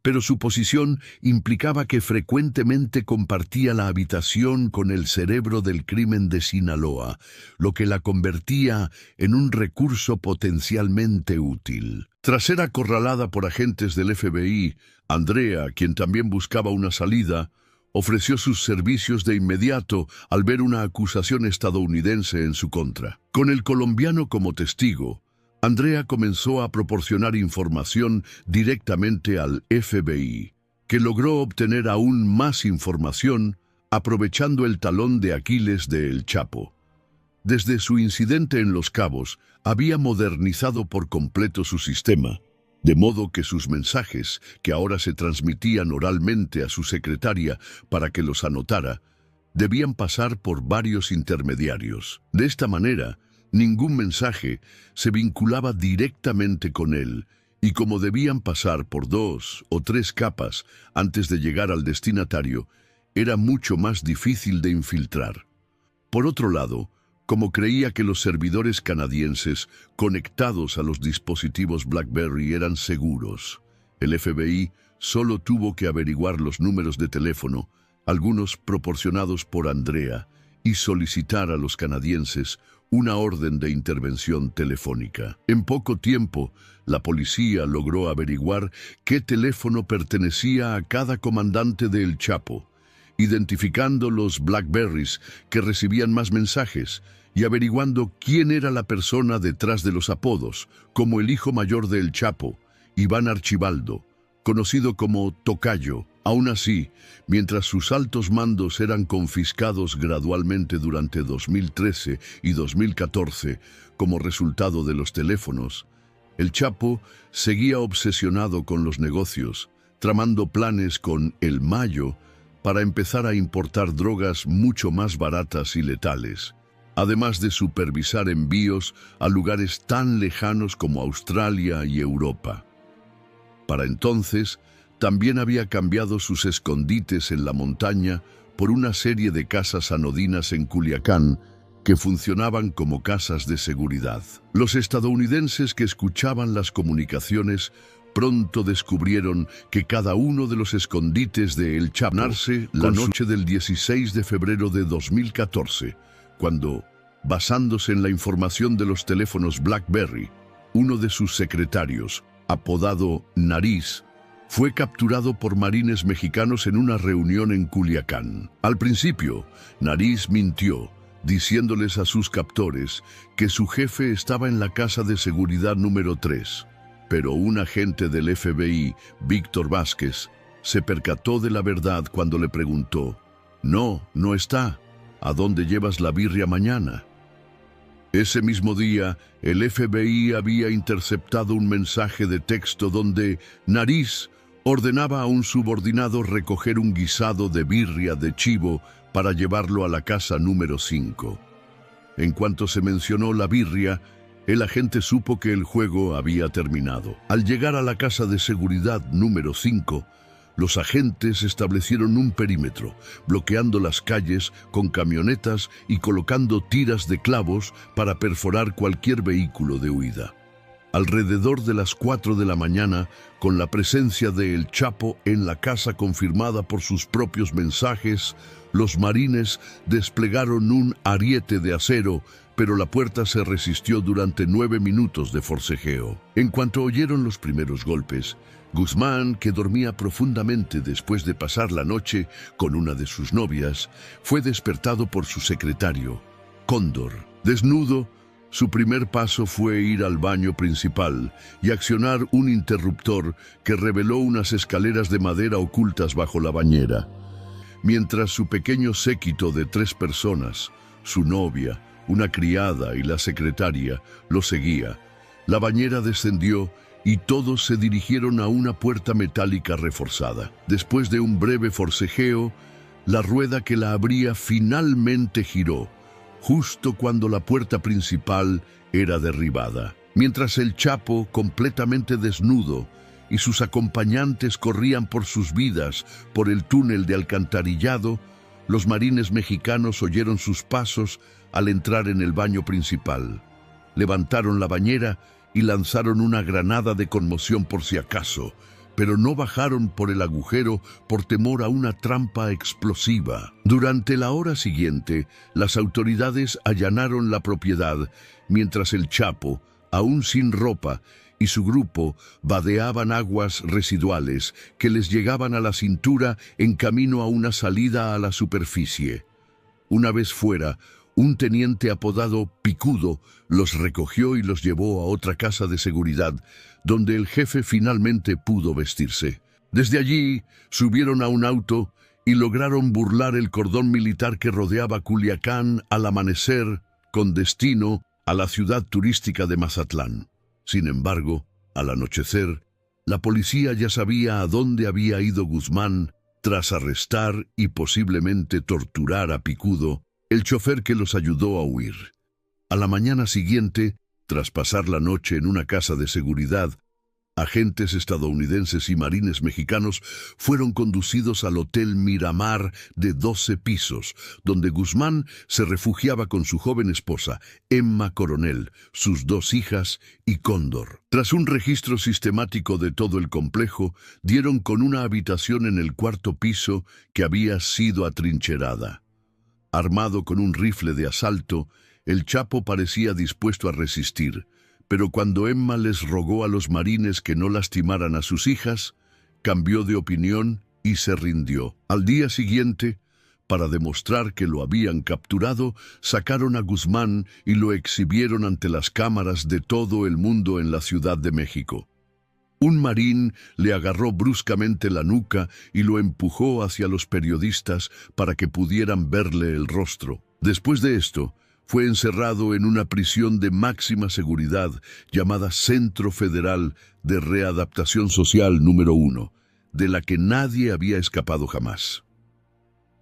Pero su posición implicaba que frecuentemente compartía la habitación con el cerebro del crimen de Sinaloa, lo que la convertía en un recurso potencialmente útil. Tras ser acorralada por agentes del FBI, Andrea, quien también buscaba una salida, ofreció sus servicios de inmediato al ver una acusación estadounidense en su contra. Con el colombiano como testigo, Andrea comenzó a proporcionar información directamente al FBI, que logró obtener aún más información aprovechando el talón de Aquiles de El Chapo. Desde su incidente en Los Cabos, había modernizado por completo su sistema, de modo que sus mensajes, que ahora se transmitían oralmente a su secretaria para que los anotara, debían pasar por varios intermediarios. De esta manera, ningún mensaje se vinculaba directamente con él, y como debían pasar por 2 o 3 capas antes de llegar al destinatario, era mucho más difícil de infiltrar. Por otro lado, como creía que los servidores canadienses conectados a los dispositivos BlackBerry eran seguros, el FBI solo tuvo que averiguar los números de teléfono, algunos proporcionados por Andrea, y solicitar a los canadienses una orden de intervención telefónica. En poco tiempo, la policía logró averiguar qué teléfono pertenecía a cada comandante de El Chapo, identificando los Blackberries que recibían más mensajes y averiguando quién era la persona detrás de los apodos, como el hijo mayor de El Chapo, Iván Archibaldo, conocido como Tocayo. Aún así, mientras sus altos mandos eran confiscados gradualmente durante 2013 y 2014 como resultado de los teléfonos, El Chapo seguía obsesionado con los negocios, tramando planes con El Mayo para empezar a importar drogas mucho más baratas y letales, además de supervisar envíos a lugares tan lejanos como Australia y Europa. Para entonces, también había cambiado sus escondites en la montaña por una serie de casas anodinas en Culiacán que funcionaban como casas de seguridad. Los estadounidenses que escuchaban las comunicaciones pronto descubrieron que cada uno de los escondites de El Chapo la noche del 16 de febrero de 2014, cuando, basándose en la información de los teléfonos BlackBerry, uno de sus secretarios, apodado Nariz, fue capturado por marines mexicanos en una reunión en Culiacán. Al principio, Nariz mintió, diciéndoles a sus captores que su jefe estaba en la casa de seguridad número 3. Pero un agente del FBI, Víctor Vázquez, se percató de la verdad cuando le preguntó: «No, no está. ¿A dónde llevas la birria mañana?». Ese mismo día, el FBI había interceptado un mensaje de texto donde Nariz ordenaba a un subordinado recoger un guisado de birria de chivo para llevarlo a la casa número 5. En cuanto se mencionó la birria, el agente supo que el juego había terminado. Al llegar a la casa de seguridad número 5, los agentes establecieron un perímetro, bloqueando las calles con camionetas y colocando tiras de clavos para perforar cualquier vehículo de huida. Alrededor de las 4 de la mañana, con la presencia de El Chapo en la casa confirmada por sus propios mensajes, los marines desplegaron un ariete de acero, pero la puerta se resistió durante 9 minutos de forcejeo. En cuanto oyeron los primeros golpes, Guzmán, que dormía profundamente después de pasar la noche con una de sus novias, fue despertado por su secretario, Cóndor. Desnudo, su primer paso fue ir al baño principal y accionar un interruptor que reveló unas escaleras de madera ocultas bajo la bañera. Mientras su pequeño séquito de 3 personas, su novia, una criada y la secretaria, lo seguía, la bañera descendió y todos se dirigieron a una puerta metálica reforzada. Después de un breve forcejeo, la rueda que la abría finalmente giró, justo cuando la puerta principal era derribada. Mientras el Chapo, completamente desnudo, y sus acompañantes corrían por sus vidas por el túnel de alcantarillado, los marines mexicanos oyeron sus pasos al entrar en el baño principal. Levantaron la bañera y lanzaron una granada de conmoción por si acaso, pero no bajaron por el agujero por temor a una trampa explosiva. Durante la hora siguiente, las autoridades allanaron la propiedad, mientras el Chapo, aún sin ropa, y su grupo vadeaban aguas residuales que les llegaban a la cintura en camino a una salida a la superficie. Una vez fuera, un teniente apodado Picudo los recogió y los llevó a otra casa de seguridad, donde el jefe finalmente pudo vestirse. Desde allí, subieron a un auto y lograron burlar el cordón militar que rodeaba Culiacán al amanecer, con destino a la ciudad turística de Mazatlán. Sin embargo, al anochecer, la policía ya sabía a dónde había ido Guzmán tras arrestar y posiblemente torturar a Picudo, el chofer que los ayudó a huir. A la mañana siguiente, tras pasar la noche en una casa de seguridad, agentes estadounidenses y marines mexicanos fueron conducidos al Hotel Miramar de 12 pisos, donde Guzmán se refugiaba con su joven esposa, Emma Coronel, sus 2 hijas y Cóndor. Tras un registro sistemático de todo el complejo, dieron con una habitación en el 4º piso que había sido atrincherada. Armado con un rifle de asalto, el Chapo parecía dispuesto a resistir, pero cuando Emma les rogó a los marines que no lastimaran a sus hijas, cambió de opinión y se rindió. Al día siguiente, para demostrar que lo habían capturado, sacaron a Guzmán y lo exhibieron ante las cámaras de todo el mundo en la Ciudad de México. Un marín le agarró bruscamente la nuca y lo empujó hacia los periodistas para que pudieran verle el rostro. Después de esto, fue encerrado en una prisión de máxima seguridad llamada Centro Federal de Readaptación Social número 1, de la que nadie había escapado jamás.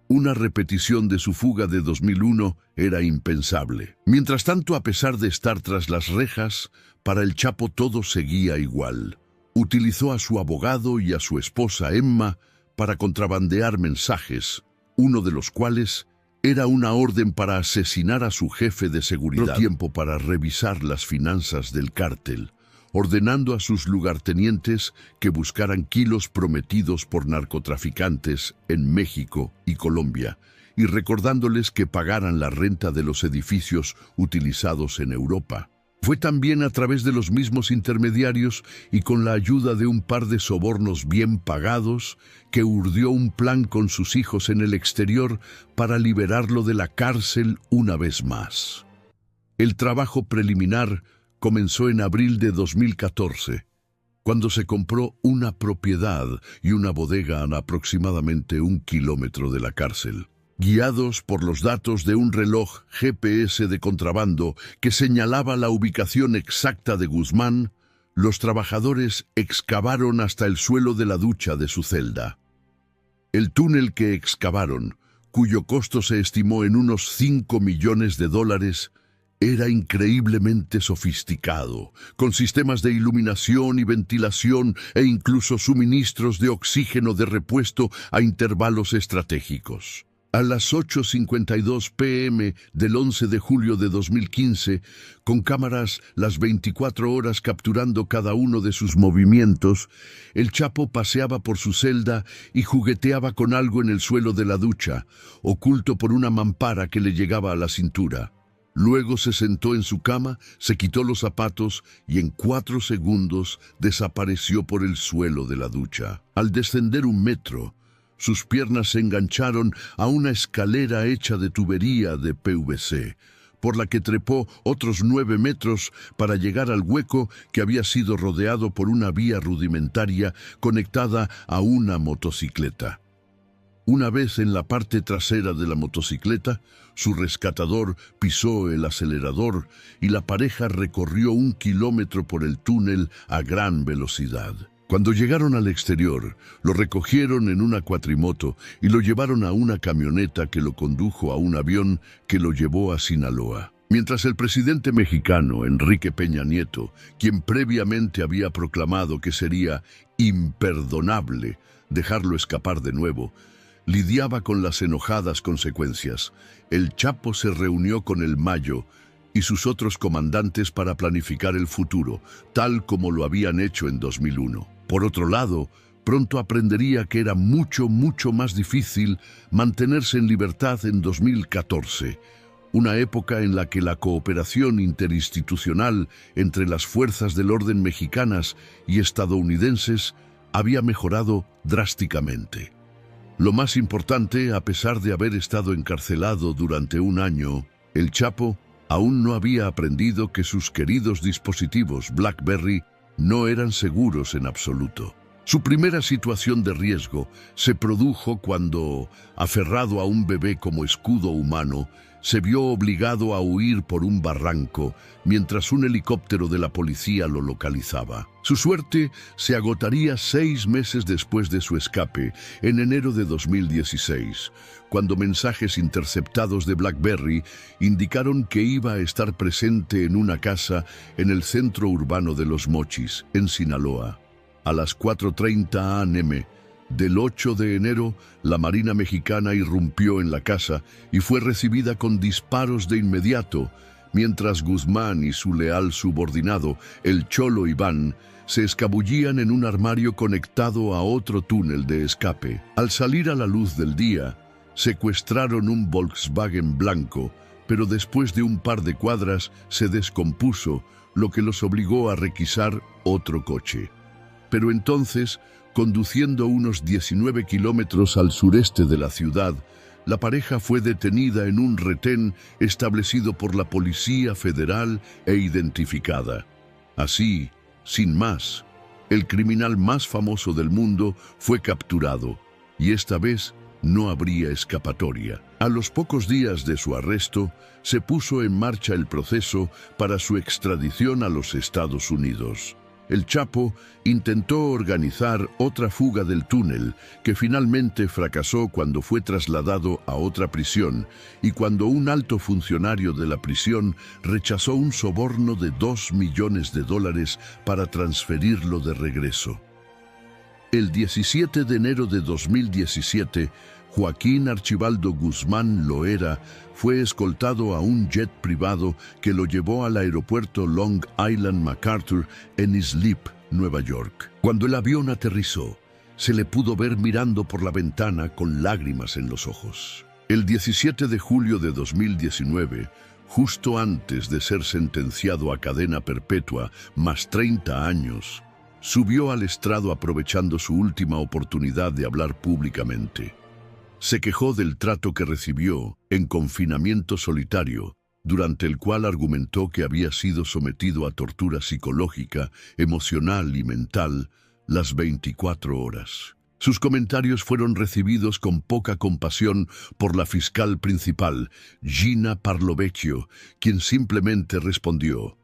Una repetición de su fuga de 2001 era impensable. Mientras tanto, a pesar de estar tras las rejas, para el Chapo todo seguía igual. Utilizó a su abogado y a su esposa Emma para contrabandear mensajes, uno de los cuales era una orden para asesinar a su jefe de seguridad. No tiempo para revisar las finanzas del cártel, ordenando a sus lugartenientes que buscaran kilos prometidos por narcotraficantes en México y Colombia, y recordándoles que pagaran la renta de los edificios utilizados en Europa. Fue también a través de los mismos intermediarios y con la ayuda de un par de sobornos bien pagados que urdió un plan con sus hijos en el exterior para liberarlo de la cárcel una vez más. El trabajo preliminar comenzó en abril de 2014, cuando se compró una propiedad y una bodega a aproximadamente 1 kilómetro de la cárcel. Guiados por los datos de un reloj GPS de contrabando que señalaba la ubicación exacta de Guzmán, los trabajadores excavaron hasta el suelo de la ducha de su celda. El túnel que excavaron, cuyo costo se estimó en unos $5 millones, Era increíblemente sofisticado, con sistemas de iluminación y ventilación e incluso suministros de oxígeno de repuesto a intervalos estratégicos. A las 8:52 p.m. del 11 de julio de 2015, con cámaras las 24 horas capturando cada uno de sus movimientos, el Chapo paseaba por su celda y jugueteaba con algo en el suelo de la ducha, oculto por una mampara que le llegaba a la cintura. Luego se sentó en su cama, se quitó los zapatos y en 4 segundos desapareció por el suelo de la ducha. Al descender 1 metro, sus piernas se engancharon a una escalera hecha de tubería de PVC, por la que trepó otros 9 metros para llegar al hueco que había sido rodeado por una vía rudimentaria conectada a una motocicleta. Una vez en la parte trasera de la motocicleta, su rescatador pisó el acelerador y la pareja recorrió 1 kilómetro por el túnel a gran velocidad. Cuando llegaron al exterior, lo recogieron en una cuatrimoto y lo llevaron a una camioneta que lo condujo a un avión que lo llevó a Sinaloa. Mientras el presidente mexicano, Enrique Peña Nieto, quien previamente había proclamado que sería imperdonable dejarlo escapar de nuevo, lidiaba con las enojadas consecuencias, el Chapo se reunió con el Mayo y sus otros comandantes para planificar el futuro, tal como lo habían hecho en 2001. Por otro lado, pronto aprendería que era mucho más difícil mantenerse en libertad en 2014, una época en la que la cooperación interinstitucional entre las fuerzas del orden mexicanas y estadounidenses había mejorado drásticamente. Lo más importante, a pesar de haber estado encarcelado durante 1 año, el Chapo aún no había aprendido que sus queridos dispositivos BlackBerry no eran seguros en absoluto. Su primera situación de riesgo se produjo cuando, aferrado a un bebé como escudo humano, se vio obligado a huir por un barranco mientras un helicóptero de la policía lo localizaba. Su suerte se agotaría 6 meses después de su escape, en enero de 2016, cuando mensajes interceptados de BlackBerry indicaron que iba a estar presente en una casa en el centro urbano de Los Mochis, en Sinaloa. A las 4:30 a.m. del 8 de enero, la Marina Mexicana irrumpió en la casa y fue recibida con disparos de inmediato, mientras Guzmán y su leal subordinado, el Cholo Iván, se escabullían en un armario conectado a otro túnel de escape. Al salir a la luz del día, secuestraron un Volkswagen blanco, pero después de un par de cuadras se descompuso, lo que los obligó a requisar otro coche. Pero entonces, conduciendo unos 19 kilómetros al sureste de la ciudad, la pareja fue detenida en un retén establecido por la Policía Federal e identificada. Así, sin más, el criminal más famoso del mundo fue capturado, y esta vez no habría escapatoria. A los pocos días de su arresto, se puso en marcha el proceso para su extradición a los Estados Unidos. El Chapo intentó organizar otra fuga del túnel, que finalmente fracasó cuando fue trasladado a otra prisión y cuando un alto funcionario de la prisión rechazó un soborno de $2 millones para transferirlo de regreso. El 17 de enero de 2017, Joaquín Archibaldo Guzmán Loera fue escoltado a un jet privado que lo llevó al aeropuerto Long Island MacArthur en Islip, Nueva York. Cuando el avión aterrizó, se le pudo ver mirando por la ventana con lágrimas en los ojos. El 17 de julio de 2019, justo antes de ser sentenciado a cadena perpetua más 30 años, subió al estrado aprovechando su última oportunidad de hablar públicamente. Se quejó del trato que recibió en confinamiento solitario, durante el cual argumentó que había sido sometido a tortura psicológica, emocional y mental las 24 horas. Sus comentarios fueron recibidos con poca compasión por la fiscal principal, Gina Parlovecchio, quien simplemente respondió: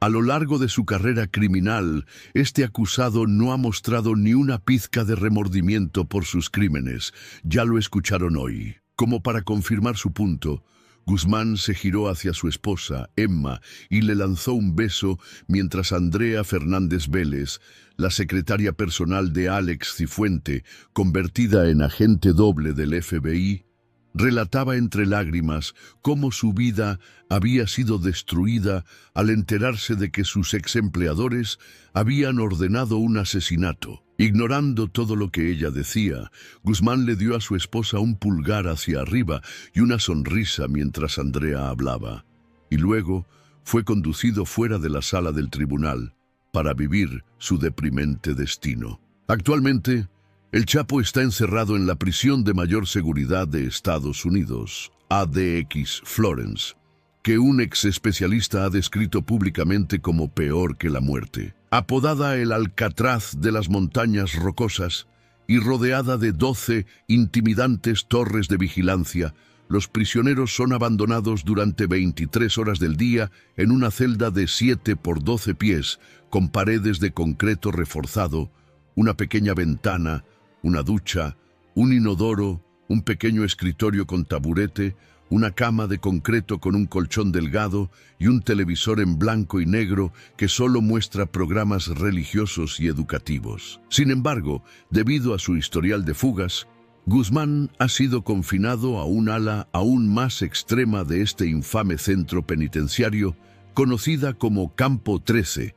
a lo largo de su carrera criminal, este acusado no ha mostrado ni una pizca de remordimiento por sus crímenes. Ya lo escucharon hoy. Como para confirmar su punto, Guzmán se giró hacia su esposa, Emma, y le lanzó un beso mientras Andrea Fernández Vélez, la secretaria personal de Alex Cifuente, convertida en agente doble del FBI, relataba entre lágrimas cómo su vida había sido destruida al enterarse de que sus exempleadores habían ordenado un asesinato. Ignorando todo lo que ella decía, Guzmán le dio a su esposa un pulgar hacia arriba y una sonrisa mientras Andrea hablaba, y luego fue conducido fuera de la sala del tribunal para vivir su deprimente destino. Actualmente, el Chapo está encerrado en la prisión de mayor seguridad de Estados Unidos, ADX Florence, que un ex especialista ha descrito públicamente como peor que la muerte. Apodada el Alcatraz de las montañas rocosas y rodeada de 12 intimidantes torres de vigilancia, los prisioneros son abandonados durante 23 horas del día en una celda de 7 por 12 pies, con paredes de concreto reforzado, una pequeña ventana, una ducha, un inodoro, un pequeño escritorio con taburete, una cama de concreto con un colchón delgado y un televisor en blanco y negro que solo muestra programas religiosos y educativos. Sin embargo, debido a su historial de fugas, Guzmán ha sido confinado a un ala aún más extrema de este infame centro penitenciario, conocida como Campo 13,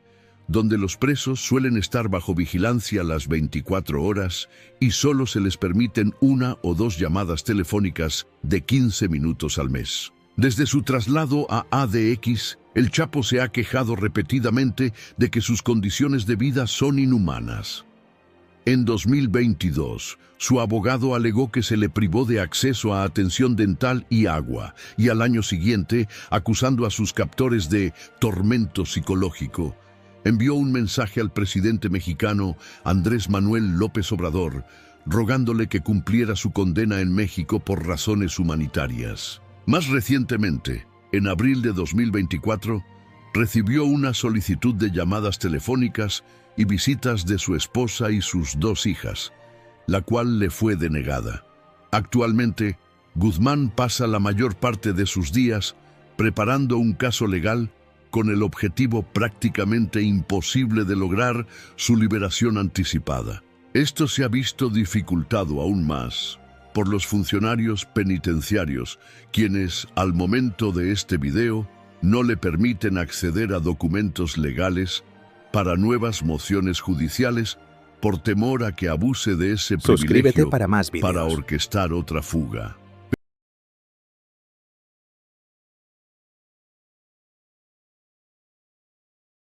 donde los presos suelen estar bajo vigilancia las 24 horas y solo se les permiten 1 o 2 llamadas telefónicas de 15 minutos al mes. Desde su traslado a ADX, el Chapo se ha quejado repetidamente de que sus condiciones de vida son inhumanas. En 2022, su abogado alegó que se le privó de acceso a atención dental y agua, y al año siguiente, acusando a sus captores de tormento psicológico, envió un mensaje al presidente mexicano Andrés Manuel López Obrador, rogándole que cumpliera su condena en México por razones humanitarias. Más recientemente, en abril de 2024, recibió una solicitud de llamadas telefónicas y visitas de su esposa y sus 2 hijas, la cual le fue denegada. Actualmente, Guzmán pasa la mayor parte de sus días preparando un caso legal con el objetivo prácticamente imposible de lograr su liberación anticipada. Esto se ha visto dificultado aún más por los funcionarios penitenciarios, quienes, al momento de este video, no le permiten acceder a documentos legales para nuevas mociones judiciales por temor a que abuse de ese Suscríbete privilegio para más videos. para orquestar otra fuga.